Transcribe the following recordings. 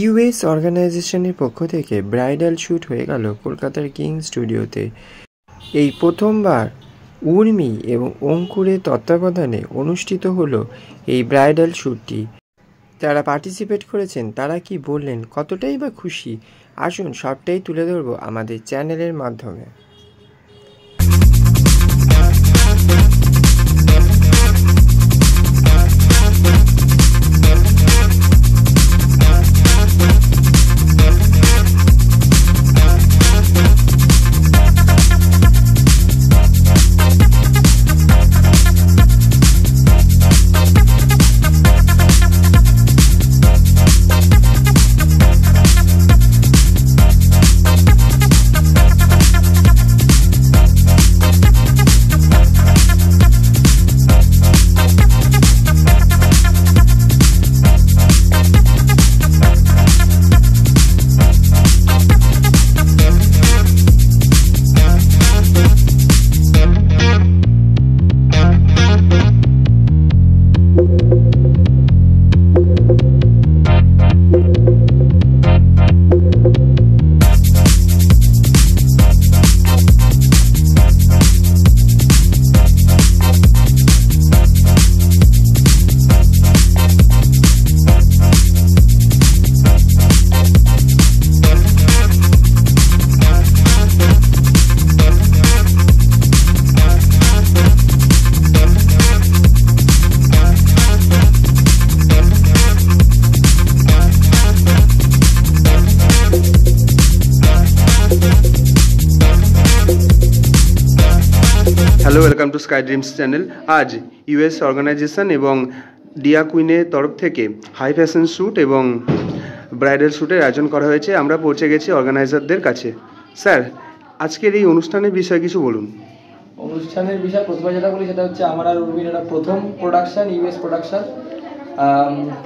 US অর্গানাইজেশনের পক্ষ থেকে ব্রাইডাল শ্যুট হয়ে গেল কলকাতার কিং স্টুডিওতে। এই প্রথমবার উর্মি এবং অঙ্কুরের তত্ত্বাবধানে অনুষ্ঠিত হলো এই ব্রাইডাল শ্যুটটি। যারা পার্টিসিপেট করেছেন তারা কি বললেন, কতটাই বা খুশি, আসুন সবটাই তুলে ধরবো আমাদের চ্যানেলের মাধ্যমে। Hello, welcome to Sky Dreams channel. আজ ইউএস অর্গানাইজেশন এবং ডিয়া কুইনের তরফ থেকে হাই ফ্যাশন শ্যুট এবং ব্রাইডাল শ্যুটের আয়োজন করা হয়েছে। আমরা পৌঁছে গেছি অর্গানাইজারদের কাছে। স্যার, আজকের এই অনুষ্ঠানের বিষয়ে কিছু বলুন। অনুষ্ঠানের বিষয় প্রথমে যেটা বলি সেটা হচ্ছে আমার আর উর্মির এটা প্রথম প্রোডাকশান, ইউএস প্রোডাকশান।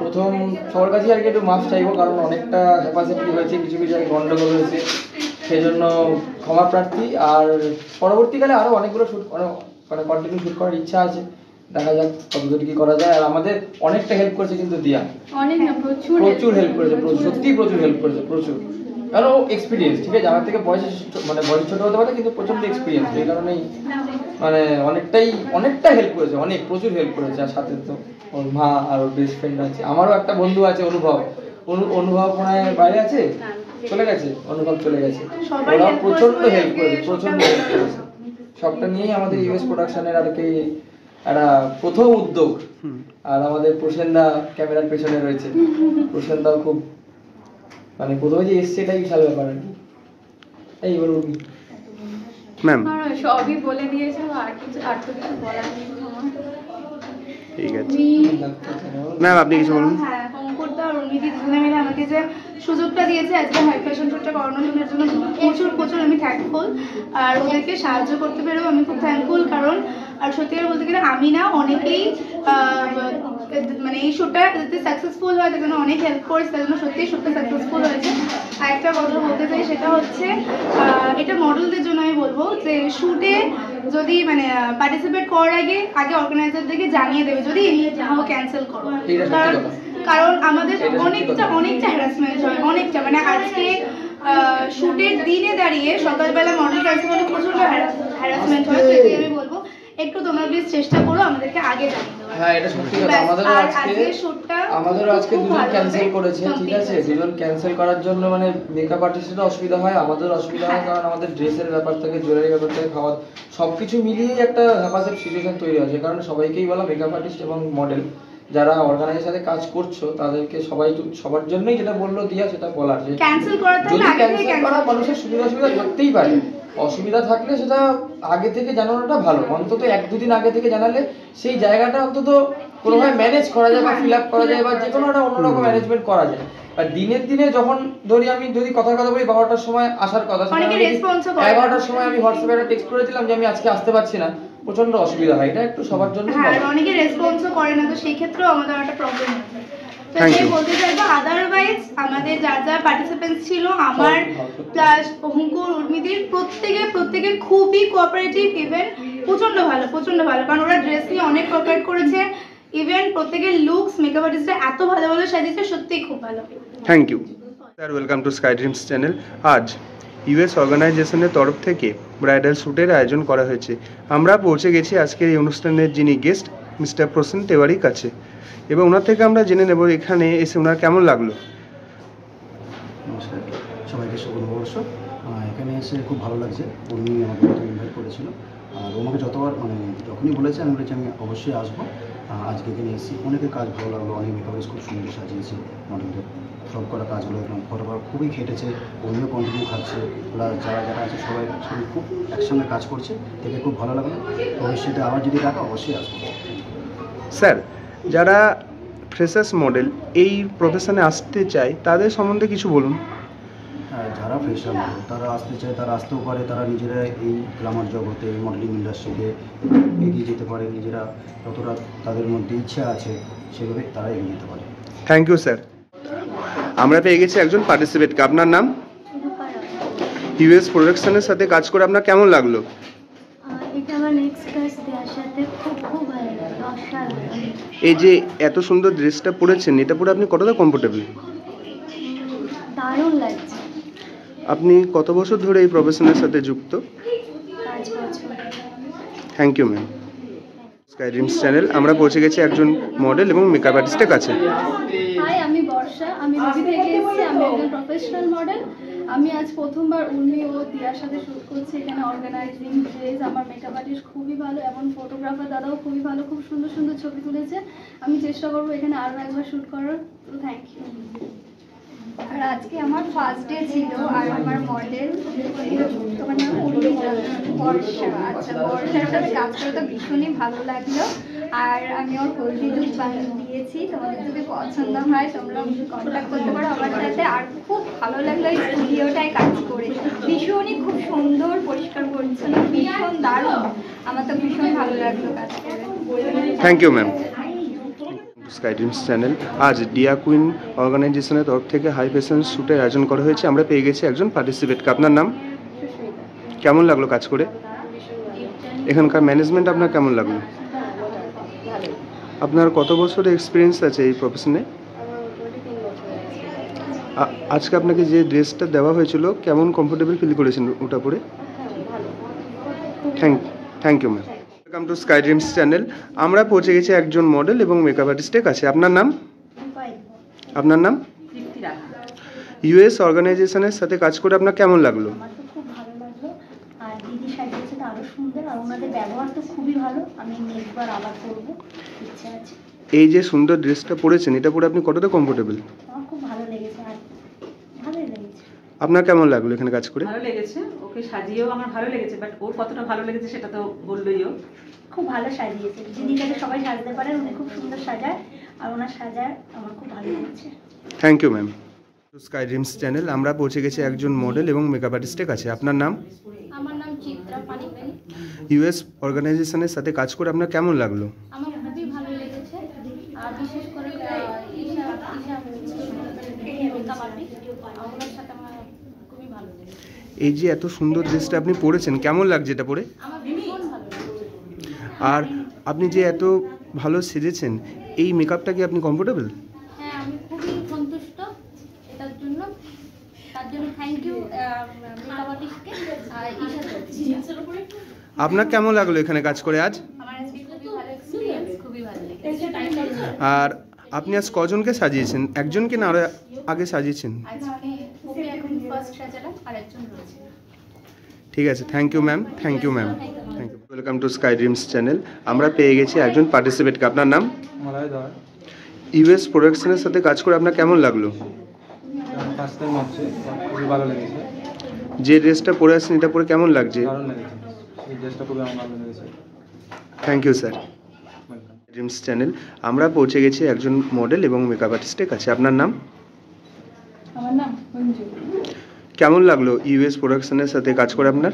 প্রথম সবার কাছেই আর কি একটু মাফ চাইবো, কারণ অনেকটা ক্যাপাসিটি হয়েছে, কিছু কিছু গন্ডগোল হয়েছে, সেই জন্য ক্ষমা প্রার্থী। আর পরবর্তীকালে আরও অনেকগুলো শ্যুট মানে কন্টিনিউ শ্যুট করার ইচ্ছা আছে, দেখা যাক কতদূর কি করা যায়। আর আমাদের অনেকটা হেল্প করেছে কিন্তু দিয়া, প্রচুর হেল্প করেছে, সত্যিই প্রচুর হেল্প করেছে, প্রচুর। কারণ ও এক্সপিরিয়েন্স, ঠিক আছে, আমার থেকে বয়সে মানে বয়স ছোটো হতে পারে কিন্তু প্রচণ্ড এক্সপিরিয়েন্স, এই কারণেই মানে অনেকটা হেল্প করেছে, প্রচুর হেল্প করেছে। আর সাথে তো ওর মা আর ওর বেস্ট ফ্রেন্ড আছে, আমারও একটা বন্ধু আছে অনুভব মনে হয় বাইরে আছে, চলে গেছে, অনুভব চলে গেছে। ওরা প্রচণ্ড হেল্প করেছে, প্রচণ্ড হেল্প করেছে। সবটা নিয়েই আমাদের ইউএস প্রোডাকশনের আর কি একটা প্রথম উদ্যোগ। আর আমাদের প্রসেনদা ক্যামেরার পেছনে রয়েছে, প্রসেনদাও খুব মানে প্রথমে যে এসছে এটাই বিশাল ব্যাপার আর কি। এই বলুন ম্যাম। সবই বলে দিয়েছে, আর কিছু বলার নেই। ঠিক আছে ম্যাম, আপনি কিছু বলুন। হ্যাঁ, অঙ্কুরদা আর অর্ণিদি দুজনে মিলে আমাকে যে সুযোগটা দিয়েছে আজকে হাই ফ্যাশন শ্যুটটা করানোর জন্য প্রচুর আমি থ্যাঙ্কফুল। আর ওদেরকে সাহায্য করতে পেরেও আমি খুব থ্যাঙ্কফুল, কারণ আর সত্যি করে বলতে গেলে আমি না অনেকেই মানে এই শ্যুটটা যাতে সাকসেসফুল হয় তার জন্য অনেক হেল্প করেছে, তার জন্য সত্যিই শ্যুটটা সাকসেসফুল হয়েছে। আর একটা কথা বলতে চাই, সেটা হচ্ছে এটা মডেলদের জন্য আমি বলবো যে শ্যুটে যদি মানে পার্টিসিপেট করার আগে অর্গানাইজারদেরকে জানিয়ে দেবে যদি যাও ক্যান্সেল করো, কারণ আমাদের অনেকটা হ্যারাসমেন্ট হয়, অনেকটা মানে আজকে শ্যুটের দিনে দাঁড়িয়ে সকালবেলা মডেল ক্যান্সেল করলে প্রচন্ড হ্যারাসমেন্ট হয়। তো এটাই আমি বলবো একটু তোমরা প্লিজ চেষ্টা করো আমাদেরকে আগে জানিয়ে দেওয়ার। হ্যাঁ, এটা সত্যি কথা। আমাদেরও আজকে দুজন ক্যান্সেল করেছে, ঠিক আছে, দুজন ক্যান্সেল করার জন্য মানে মেকআপ আর্টিস্টেরও অসুবিধা হয়, আমাদের অসুবিধা হয়, কারণ আমাদের ড্রেসের ব্যাপার থেকে, জুয়েলারি ব্যাপার থেকে, খাওয়া সবকিছু মিলিয়েই একটা হ্যাপাসেট সিচুয়েশন তৈরি হয়। যে কারণে সবাইকেই বলা, মেকআপ আর্টিস্ট এবং মডেল যারা অর্গানাইজের সাথে কাজ করছো তাদেরকে সবার জন্যই যেটা বললো দিয়া সেটা বলার, যে ক্যান্সেল করা মানুষের সুবিধা করতেই পারে, অসুবিধা থাকলে সেটা আগে থেকে জানানোটা ভালো। অন্তত 1-2 দিন আগে থেকে জানালে সেই জায়গাটা অন্তত কোনোভাবে ম্যানেজ করা যায় বা ফিল আপ করা যায় বা যে কোনো একটা অন্যরকম ম্যানেজমেন্ট করা যায়। আর দিনে যখন আমি যদি কথা বলি 12টার সময় আসার কথা, 11টার সময় আমি হোয়াটসঅ্যাপে একটা টেক্সট করে দিলাম যে আমি আজকে আসতে পারছি না, প্রচন্ড অসুবিধা হয়। এটা একটু সবার জন্য, অনেকে রেসপন্সও করে না, তো সেই ক্ষেত্রেও আমাদের একটা প্রবলেম হয়। বলতে চাইবো আদারওয়াইজ আমাদের যা পার্টিসিপেন্টস ছিল, আমার প্লাস অঙ্কুর উর্মিদির প্রত্যেকে খুবই কোঅপারেটিভ, ইভেন প্রচন্ড ভালো, কারণ ওরা ড্রেস নিয়ে অনেক কোঅপারেট করেছে। ইভেন প্রত্যেকের লুকস মেকআপ আর্টিস্টরা এত ভালো সাজিয়েছে, সত্যিই খুব ভালো। Thank you. Sir, welcome to Sky Dreams channel. আজ ইউএস অর্গানাইজেশনের তরফ থেকে ব্রাইডাল শ্যুটের আয়োজন করা হয়েছে। আমরা পৌঁছে গেছি আজকের এই অনুষ্ঠানের যিনি গেস্ট মিস্টার প্রসেন তেওয়ারির কাছে, এবং ওনার থেকে আমরা জেনে নেব এখানে এসে ওনার কেমন লাগলো। নমস্কার, সবাইকে শুভ নববর্ষ। এখানে এসে খুব ভালো লাগছে। উনি আমাকে প্রথম ইনভাইট করেছিল, আর ও আমাকে যতবার যখনই বলেছে আমি বলেছি আমি অবশ্যই আসবো। আজকে এখানে এসেছি, অনেকের কাজ ভালো লাগলো, অনেক মেকআপ খুব সুন্দর সাজিয়েছে। মডেলদের সব করা কাজগুলো একদম ফটোগ্রাফ খুবই খেটেছে, অন্যও কন্টিনিউ খাচ্ছে, প্লাস যারা যারা আছে সবাই খুব একসঙ্গে কাজ করছে, দেখে খুব ভালো লাগলো। ভবিষ্যতে আবার যদি ডাকা অবশ্যই আসবো। স্যার, যারা ফ্রেশার্স মডেল এই প্রফেশনে আসতে চায় তাদের সম্বন্ধে কিছু বলুন। যারা ফ্রেশার মডেল তারা আসতে চায়, তারা আসতেও পারে, তারা নিজেরা এই গ্ল্যামার জগতে, এই মডেলিং ইন্ডাস্ট্রিতে এগিয়ে যেতে পারে। নিজেরা যতটা তাদের মধ্যে ইচ্ছা আছে সেভাবে তারা এগিয়ে যেতে পারে। Thank you sir. আমরা পেয়ে গেছি একজন পার্টিসিপেটকে। আপনার নাম? ইউএস প্রোডাকশনের সাথে কাজ করে আপনার কেমন লাগলো? এটা আমার নেক্সট কাজ দেওয়ার সাথে খুব ভালো লাগলো, অসাধারণ। এই যে এত সুন্দর ড্রেসটা পরেছেন, এটা পরে আপনি কতটা কমফোর্টেবল? দারুণ লাগছে। আপনি কত বছর ধরে এই প্রফেশনের সাথে যুক্ত? 5 বছর। Thank you ma'am. Sky Dreams channel, আমরা পৌঁছে গেছি একজন মডেল এবং মেকআপ আর্টিস্টের কাছে। হাই, আমি বর্ষা, আমি রবি থেকে এসেছি। আমি একজন প্রফেশনাল মডেল। আমি আজ প্রথমবার উর্মি ও দিয়ার সাথে শ্যুট করছি। এখানে অর্গানাইজিং, ড্রেস, আমার মেকআপ আর্টিস্ট খুবই ভালো, এবং ফটোগ্রাফার দাদাও খুবই ভালো, খুব সুন্দর সুন্দর ছবি তুলেছে। আমি চেষ্টা করবো এখানে আরও একবার শ্যুট করার। তো থ্যাংক ইউ। আর আজকে আমার ফার্স্ট ডে ছিল, আর আমার মডেল তোমার নাম বর্ষা। আচ্ছা, বর্ষার সাথে কাজ করে তো ভীষণই ভালো লাগলো। আর আমি ওর হলদি লুক বানিয়ে দিয়েছি। তোমাদের যদি পছন্দ হয় তোমরা কন্ট্যাক্ট করতে পারো আমার সাথে। আর খুব ভালো লাগলো এই স্টুডিওটায় কাজ করে, ভীষণই খুব সুন্দর, পরিষ্কার পরিচ্ছন্ন, ভীষণ দারুণ। আমার তো ভীষণ ভালো লাগলো কাজ করে। Thank you ma'am. Sky Dreams channel, আজ ডিয়া কুইন অর্গানাইজেশনের তরফ থেকে হাই ফ্যাশন শ্যুটের আয়োজন করা হয়েছে। আমরা পেয়ে গেছি একজন পার্টিসিপেটকে। আপনার নাম? কেমন লাগলো কাজ করে? এখানকার ম্যানেজমেন্ট আপনার কেমন লাগলো? আপনার কত বছরের এক্সপিরিয়েন্স আছে এই প্রফেশনে? আজকে আপনাকে যে ড্রেসটা দেওয়া হয়েছিল কেমন কমফোর্টেবল ফিল করেছেন ওটা পরে? Thank you ma'am. Welcome to Sky Dreams channel. আমরা পৌঁছে গেছি একজন মডেল এবং মেকআপ আর্টিস্টের কাছে। আপনার নাম? আপনার নাম? ইউএস অর্গানাইজেশনের সাথে কাজ করে আপনার কেমন লাগলো? আমার তো খুব ভালো লাগলো, আর দিদি সাজিয়েছে তো আরও সুন্দর, আর ওনাদের ব্যবহার তো খুবই ভালো। আমি নেক্সটবার আবার করবো, ইচ্ছা আছে। এই যে সুন্দর ড্রেসটা পরেছেন, এটা পরে আপনি কতটা কমফোর্টেবল? আমার খুব ভালো লেগেছে, আর ভালোই লেগেছে। আপনার কেমন লাগলো এখানে কাজ করে? ভালো লেগেছে, ওকে সাজিয়েও আমার ভালো লেগেছে, বাট ওর কতটা ভালো লেগেছে সেটা তো বললোই ও। খুব ভালো সাজিয়েছে, দিদিটাকে সবাই সাজতে পারেন, উনি খুব সুন্দর সাজায়, আর ওনার সাজায় আমার খুব ভালো লেগেছে। Thank you ma'am. Sky Dreams channel, আমরা পৌঁছে গেছি একজন মডেল এবং মেকআপ আর্টিস্টের কাছে। আপনার নাম? আমার নাম চিত্রা পানিপানি। ইউএস অর্গানাইজেশনের সাথে কাজ করে আপনার কেমন লাগলো? আমার খুবই ভালো লেগেছে, আর বিশেষ করে মেকআপ আর্টিস্ট, ওনার সাথে আমার খুবই ভালো লেগেছে। এই যে এত সুন্দর ড্রেসটা আপনি পরেছেন, কেমন লাগছে এটা পরে? আমার ভীষণ ভালো লেগেছে। আর আপনি যে এত ভালো সেজেছেন, এই মেকআপটা কি আপনি কমফোর্টেবল? হ্যাঁ, আমি খুবই সন্তুষ্ট এটার জন্য। তার জন্য থ্যাংক ইউ মেকআপ আর্টিস্টকে। আর আপনার কেমন লাগলো এখানে কাজ করে আজ? আমার আজকে খুবই ভালো এক্সপিরিয়েন্স, খুবই ভালো লেগেছে। আর আপনি আজ কজনকে সাজিয়েছেন? একজনকে না আরো আগে সাজিয়েছেন? আজকে ওকে এখন ফার্স্ট সাজালাম, আর একজন রয়েছে। ঠিক আছে, thank you ma'am. Thank you ma'am. Thank you. Welcome to Sky Dreams channel. আমরা পেয়ে গেছি একজন পার্টিসিপেটকে। আপনার নাম? মালাই দার। ইউএস প্রোডাকশনের সাথে কাজ করে আপনার কেমন লাগলো? ফার্স্ট টাইম হচ্ছে, খুবই ভালো লেগেছে, যে ড্রেসটা পরে আছেন এটা পরে কেমন লাগছে? দারুণ লেগেছে, এই ড্রেসটা খুবই আমার ভালো লেগেছে। Thank you sir. Dreams channel, আমরা পৌঁছে গেছি একজন মডেল এবং মেকআপ আর্টিস্টের কাছে। আপনার নাম? আমার নাম মঞ্জু। কেমন লাগলো ইউএস প্রোডাকশনের সাথে কাজ করে আপনার?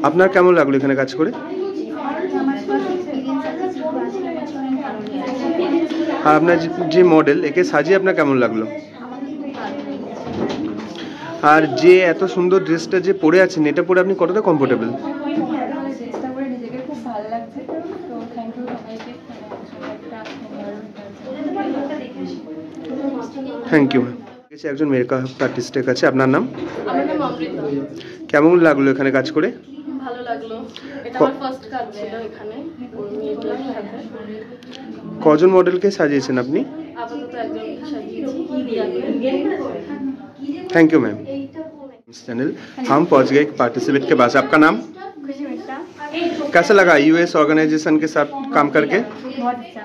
আপনার কেমন লাগলো এখানে কাজ করে? আর আপনার যে মডেল, একে সাজিয়ে আপনার কেমন লাগলো? আর যে এত সুন্দর ড্রেসটা যে পরে আছেন, এটা পরে আপনি কতটা কমফোর্টেবল? চেষ্টা করে নিজেকে খুব ভালো লাগছে। তো থ্যাংক ইউ সবাইকে। Thank you ma'am. একজন মেকআপ আর্টিস্টের কাছে, আপনার নাম? আমার নাম অমৃতা। কেমন লাগলো এখানে কাজ করে? ভালো লাগলো, এটা আমার ফার্স্ট কাজ ছিল এখানে মেয়েদের সাথে। কজন মডেলকে সাজিয়েছেন আপনি? আপাতত একজন সাজিয়েছি। Thank you ma'am. चैनल हम पहुंच गए पार्टिसिपेट के पास। आपका नाम? खुशी मिश्रा। कैसा लगा यूएस ऑर्गेनाइजेशन के साथ काम करके? बहुत अच्छा।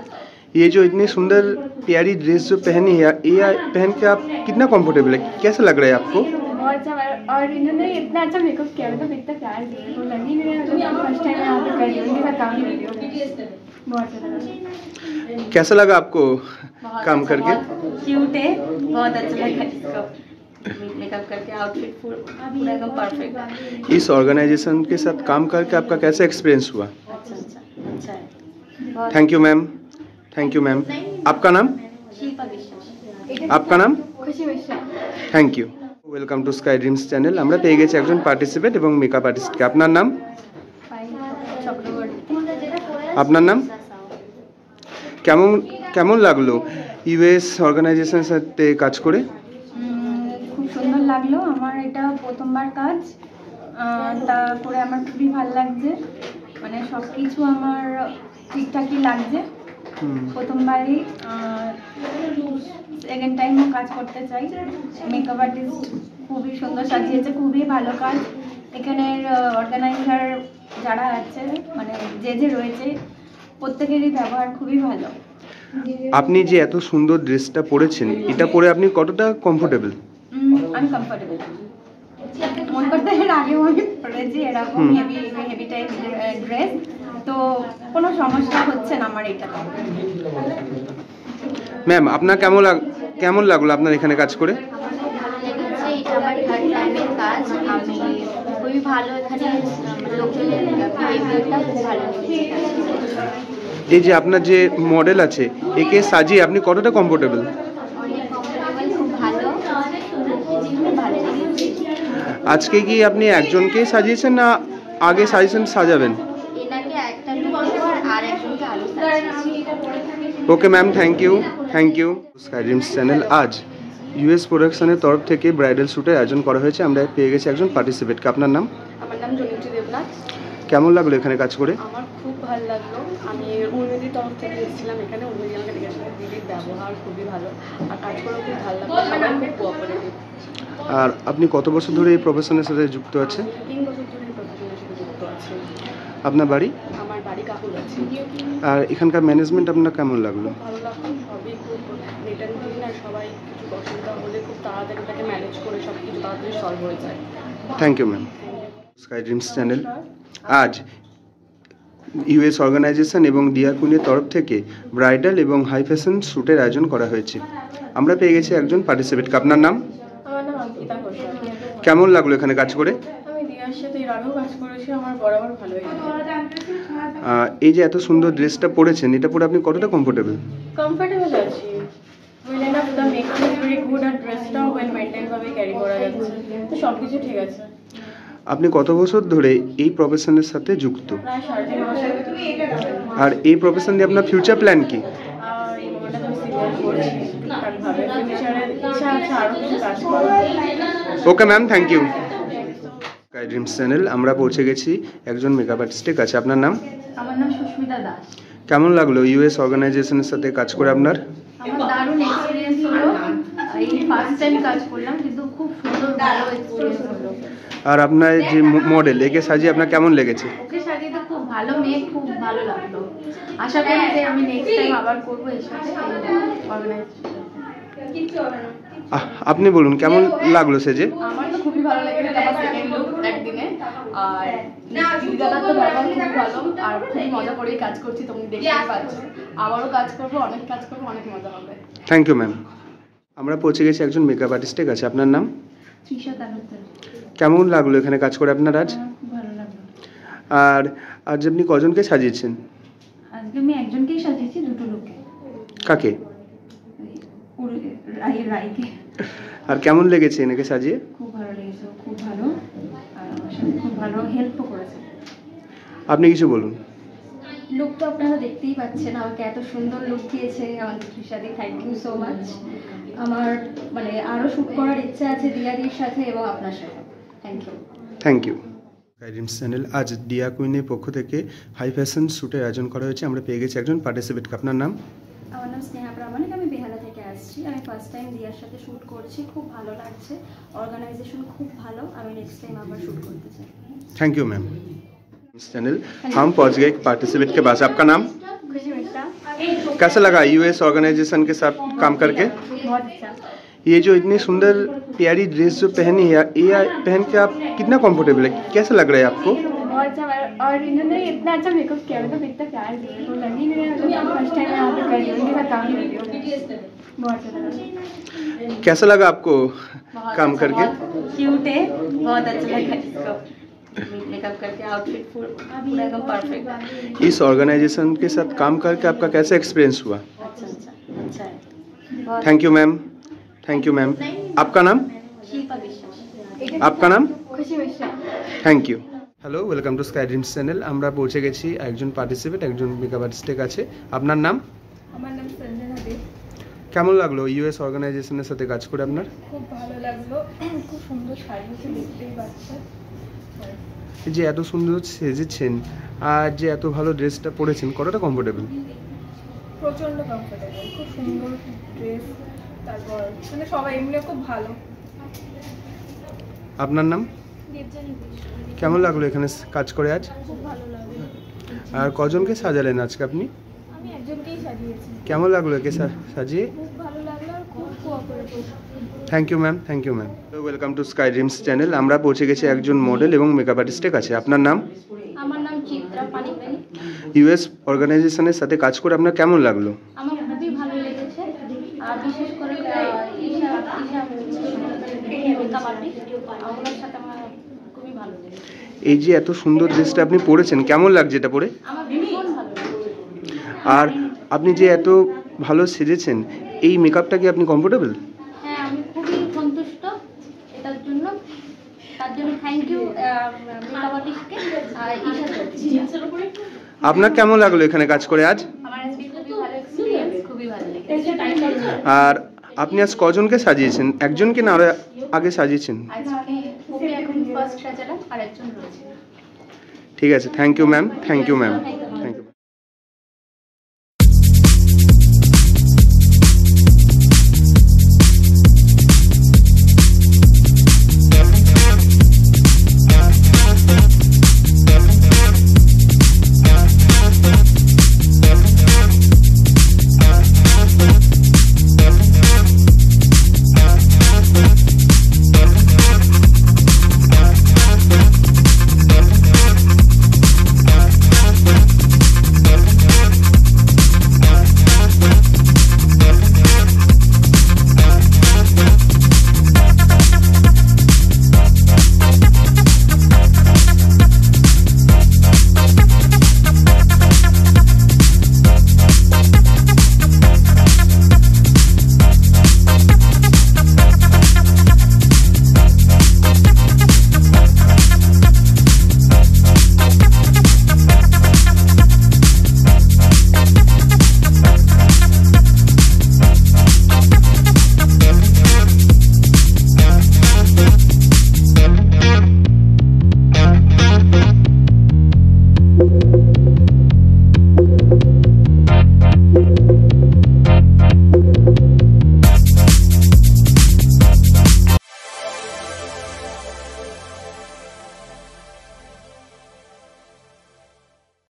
ये जो इतनी सुंदर प्यारी ड्रेस जो पहनी है, ये पहन के आप कितना कंफर्टेबल है, कैसा लग रहा है आपको? बहुत अच्छा, और इन्होंने इतना अच्छा मेकअप किया, मतलब इतना प्यार दिया, तो लग ही नहीं रहा फर्स्ट टाइम यहाँ पे कर रही हूँ, उनके साथ काम कर रही हूँ। बहुत अच्छा लगा। कैसा लगा आपको काम करके? क्यूट है, बहुत अच्छा लगा इसको मेकअप करके, आउटफिट पूरा एकदम परफेक्ट। इस ऑर्गेनाइजेशन के साथ काम करके आपका कैसा एक्सपीरियंस हुआ? अच्छा है। Thank you ma'am. Thank you ma'am. आपका नाम? शिल्पा विश्वास। आपका नाम? Khushi Mishra. Thank you. Welcome to Sky Dreams channel. আমরা পেয়ে গেছি একজন পার্টিসিপেট এবং মেকআপ আর্টিস্টকে। আপনার নাম? চক্রবর্তী। আপনার নাম? কেমন লাগলো ইউএস অর্গানাইজেশনের সাথে কাজ করে? খুব সুন্দর লাগলো, আমার এটা প্রথমবার কাজ, তারপরে আমার খুবই ভালো লাগছে, মানে সব কিছু আমার ঠিকঠাকই লাগছে প্রথমবারই। সেকেন্ড টাইমও কাজ করতে চাই। মেকআপ আর্টিস্ট খুবই সুন্দর সাজিয়েছে, খুবই ভালো কাজ। এখানের অর্গানাইজার যারা আছে, মানে যে রয়েছে, প্রত্যেকেরই ব্যবহার খুবই ভালো। আপনি যে এত সুন্দর ড্রেসটা পরেছেন, এটা পরে আপনি কতটা কমফোর্টেবল? আমি কমফোর্টেবল, মন করতে এর আগেও আমি পরেছি এরকম হেভি টাইপ ড্রেস, তো কোনো সমস্যা হচ্ছে না আমার এটা। ম্যাম, আপনার কেমন লাগলো আপনার এখানে কাজ করে? এটা আমার থার্ড টাইমের কাজ, আমি খুবই ভালো, এখানে লোকজনের বিহেভিয়ারটা খুব ভালো লেগেছে। এই যে আপনার যে মডেল আছে, একে সাজিয়ে আপনি কতটা কমফোর্টেবল? অনেক কমফোর্টেবল, খুব ভালো, খুব ভালো লেগেছে। আজকে কি আপনি একজনকেই সাজিয়েছেন না আগে সাজাবেন? এনাকে একটা লুক আর একজনকে আরো সাজিয়েছি। Okay ma'am, thank you. Sky Dreams channel আজ ইউএস প্রোডাকশনের তরফ থেকে ব্রাইডাল শ্যুটের আয়োজন করা হয়েছে। আমরা পেয়ে গেছি একজন পার্টিসিপেটকে। আপনার নাম? আমার নাম জনিত্রী দেবনাথ। কেমন লাগলো এখানে কাজ করে? আমার খুব ভালো লাগলো। আমি উর্মিদির তরফ থেকে এসেছিলাম এখানে, উর্মিদি আমাকে ডেকেছিল। দিদির ব্যবহার খুবই ভালো, আর কাজ করেও খুব ভালো লাগলো, সবাই খুব কোঅপারেটিভ। আর আপনি কত বছর ধরে এই প্রফেশনের সাথে যুক্ত আছেন? 3 বছর ধরে এই প্রফেশনের সাথে যুক্ত আছি। আপনার বাড়ি? আমার বাড়ি কাকুর আছে। আর এখানকার ম্যানেজমেন্ট আপনার কেমন লাগলো? ভালো লাগলো, সবই খুব নিট অ্যান্ড ক্লিন, আর সবাই কিছু অসুবিধা হলে খুব তাড়াতাড়ি তাকে ম্যানেজ করে সব কিছু তাড়াতাড়ি সলভ হয়ে যায়। Thank you ma'am. Sky Dreams channel আজ ইউএস অর্গানাইজেশন এবং ডিয়া কুইনের তরফ থেকে ব্রাইডাল এবং হাই ফ্যাশন শ্যুটের আয়োজন করা হয়েছে। আমরা পেয়ে গেছি একজন পার্টিসিপেটকে। আপনার নাম? আমার নাম অঙ্কিতা ঘোষাল। কেমন লাগলো এখানে কাজ করে? আমি দিয়ার সাথে এর আগেও কাজ করেছি, আমার বরাবর ভালোই লাগে। এই যে এত সুন্দর ড্রেসটা পরেছেন, এটা পরে আপনি কতটা কমফোর্টেবল? কমফোর্টেবল আছি, well enough, the makeup is very good, আর ড্রেসটাও ওয়েল মেনটেন ভাবে ক্যারি করা যাচ্ছে, তো সব কিছু ঠিক আছে। আপনি কত বছর ধরে এই প্রফেশনের সাথে যুক্ত? প্রায় 3.5 বছর। আর এই প্রফেশন দিয়ে আপনার ফিউচার প্ল্যান কি? আর এই মোমেন্টে আমি সিনিয়র করছি, আর ভাবে ফিউচারে ইচ্ছা আছে আরও কিছু কাজ করার। Okay ma'am, thank you. Sky Dreams channel আমরা পৌঁছে গেছি একজন মেকআপ আর্টিস্টের কাছে। আপনার নাম? আমার নাম সুস্মিতা দাস। কেমন লাগলো ইউএস অর্গানাইজেশনের সাথে কাজ করে আপনার? আমার দারুণ এক্সপিরিয়েন্স হলো, এই ফার্স্ট টাইম কাজ করলাম, কিন্তু খুব সুন্দর ভালো এক্সপিরিয়েন্স হলো। আর আপনার যে মডেল, একে সাজিয়ে আপনার কেমন লেগেছে? ওকে সাজিয়ে তো খুব ভালো, মেয়ে খুব ভালো লাগলো। আশা করি যে আমি নেক্সট টাইম আবার করবো এর সাথে অর্গানাইজ। আপনি বলুন কেমন লাগলো সেজে? আমার তো খুবই ভালো লেগেছে, আমার সেকেন্ড লুক একদিনে, আর দিদাদার তো ব্যবহার খুবই ভালো, আর খুবই মজা করেই কাজ করছি, তুমি দেখতেই পাচ্ছ। আবারও কাজ করবো, অনেক কাজ করবো, অনেক মজা হবে। Thank you ma'am. আমরা পৌঁছে গেছি একজন মেকআপ আর্টিস্টের কাছে। আপনার নাম? তৃষা তালুকদার। কেমন লাগলো এখানে কাজ করে আপনার আজ? খুব ভালো লাগলো। আর আজ আপনি কজনকে সাজিয়েছেন? আজকে আমি একজনকেই সাজিয়েছি, দুটো লোককে। কাকে? রাইকে। আর কেমন লেগেছে এনেকে সাজিয়ে? খুব ভালো লেগেছে, খুব ভালো, আর আমার সাথে খুব ভালো হেল্পও করেছে। আপনি কিছু বলুন। লুক তো আপনারা দেখতেই পাচ্ছেন, আমাকে এত সুন্দর লুক দিয়েছে আমাদের তৃষাদি, থ্যাংক ইউ সো মাচ। আমার মানে আরও শ্যুট করার ইচ্ছা আছে দিয়াদির সাথে এবং আপনার সাথে। Thank you. স্কাইড্রিমস চ্যানেল আজ ডিয়া কুইনের পক্ষ থেকে হাই ফ্যাশন শ্যুটের আয়োজন করা হয়েছে। আমরা পেয়ে গেছি একজন পার্টিসিপেটকে। আপনার নাম? আমার নাম স্নেহা প্রামাণিক, আমি বেহালা থেকে আসছি। আমি ফার্স্ট টাইম দিয়ার সাথে শ্যুট করছি, খুব ভালো লাগছে, অর্গানাইজেশন খুব ভালো, আমি নেক্সট টাইম আবার শ্যুট করতে চাই। Thank you ma'am. चैनल हम पहुंच गए पार्टिसिपेट के पास। आपका नाम? कैसा लगा यूएस ऑर्गेनाइजेशन के साथ काम करके? बहुत अच्छा। ये जो इतनी सुंदर प्यारी ड्रेस जो पहनी है, ये पहन के आप कितना कंफर्टेबल है, कैसा लग रहा है आपको? बहुत अच्छा, और इन्होंने इतना अच्छा मेकअप किया, मतलब इतना प्यार दिया, तो लगी नहीं फर्स्ट टाइम यहाँ पे कर रही हूँ, उनके साथ काम कर रही हूँ, बहुत अच्छा लगा। कैसा लगा आपको काम करके? क्यूट है, बहुत अच्छा लगा इसको मेकअप करके, आउटफिट पूरा एकदम परफेक्ट। इस ऑर्गेनाइजेशन के साथ काम करके आपका कैसा एक्सपीरियंस हुआ? अच्छा है। Thank you ma'am. Thank you ma'am. आपका नाम? शिल्पा विश्वास। आपका नाम? Khushi Vishwas. Thank you. Hello, welcome to Sky Dreams channel. আমরা পৌঁছে গেছি একজন পার্টিসিপেট, একজন মেকআপ আর্টিস্টের কাছে। আপনার নাম? আমার নাম সঞ্জনা দে। কেমন লাগলো ইউএস অর্গানাইজেশনের সাথে কাজ করে আপনার? খুব ভালো লাগলো, খুব সুন্দর সাজিয়েছে, দেখতেই পাচ্ছেন। এই যে এত সুন্দর সেজেছেন আর যে এত ভালো ড্রেসটা পরেছেন, কতটা কমফোর্টেবল? প্রচণ্ড কমফোর্টেবল, খুব সুন্দর ড্রেস, তারপর মানে সবাই এমনি খুব ভালো। আপনার নাম? কেমন লাগলো এখানে কাজ করে আজ? খুব ভালো লাগলো। আর কজনকে সাজালেন আজকে আপনি? আমি একজনকেই সাজিয়েছি। কেমন লাগলো একে সাজিয়ে? খুব ভালো লাগলো আর খুব cooperative. Thank you ma'am. Thank you ma'am. Welcome to Sky Dreams channel. আমরা পৌঁছে গেছি একজন মডেল এবং মেকআপ আর্টিস্টের কাছে। আপনার নাম? আমার নাম চিত্রা পানিগ্রাহী। ইউএস অর্গানাইজেশনের সাথে কাজ করে আপনার কেমন লাগলো? আমার খুবই ভালো লেগেছে, আর বিশেষ করে মেকআপ আর্টিস্ট, ওনার সাথে আমার খুবই ভালো লেগেছে। এই যে এত সুন্দর ড্রেসটা আপনি পরেছেন, কেমন লাগছে এটা পরে? আমার ভীষণ ভালো লেগেছে। আর আপনি যে এত ভালো সেজেছেন, এই মেকআপটা কি আপনি কমফোর্টেবল? হ্যাঁ, আমি খুবই সন্তুষ্ট এটার জন্য, তার জন্য থ্যাংক ইউ মেকআপ আর্টিস্টকে আর ঈশার উপরে। আপনার কেমন লাগলো এখানে কাজ করে আজ? আমার আজকে খুবই ভালো এক্সপিরিয়েন্স, খুবই ভালো লেগেছে। আর আপনি আজ কজনকে সাজিয়েছেন? একজনকে না আরো আগে সাজিয়েছেন? আজকে ওকে এখন ফার্স্ট সাজালাম, আর একজন রয়েছে। ঠিক আছে, thank you ma'am. Thank you ma'am.